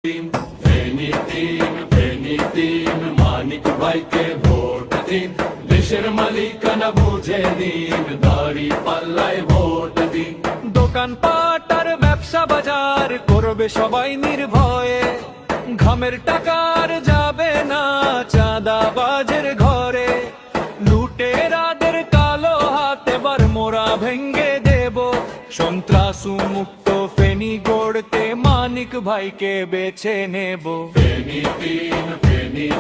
ফেনী তিন মানিক ভাইকে ভোট দিন, দেশের মালিকানা বুঝে নিন, দাড়ি পাল্লায় ভোট দিন। দোকানপাট আর ব্যবসা বাজার করবে সবাই নির্ভয়ে, ঘামের টাকার যাবে না চাঁদাবাজের ঘরে। লুটেরাদের কালো হাত এবার মোরা ভেঙ্গে দেব, সন্ত্রাস মুক্ত ফেনী গড়তে মানিক ভাইকে বেছে নেব। ফেনী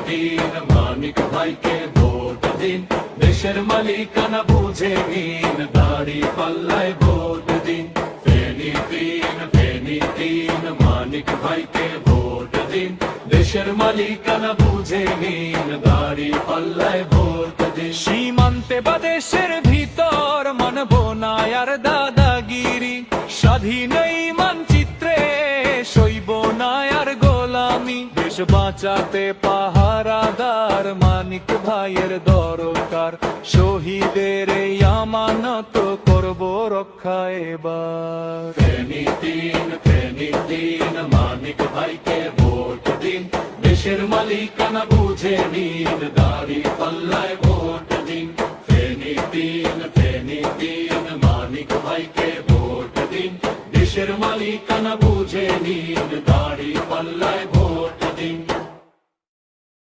তিন মানিক ভাইকে ভোট দিন, দেশের মালিকানা বুঝে নিন, দাড়ি পাল্লায় ভোট দিন। ফেনী তিন মানিক ভাইকে ভোট দিন, দেশের মালিকানা বুঝে নিন, দাড়ি পাল্লায় ভোট দিন। সীমান্তে বা দেশের ভিতর মানব না আর দাদাগিরি, স্বাধীন এই মানচিত্রে সইব না আর গোলামি। দেশ বাঁচাতে পাহারাদার মানিক ভাইয়ের দরকার, শহীদের এই আমানত করব রক্ষা এবার। ফেনী তিন মানিক ভাইকে ভোট দিন, দেশের মালিকানা বুঝে নিন, দাড়ি পাল্লায় ভোট দিন। ফেনী তিন মানিক ভাইকে ভোট দিন, দেশের মালিকানা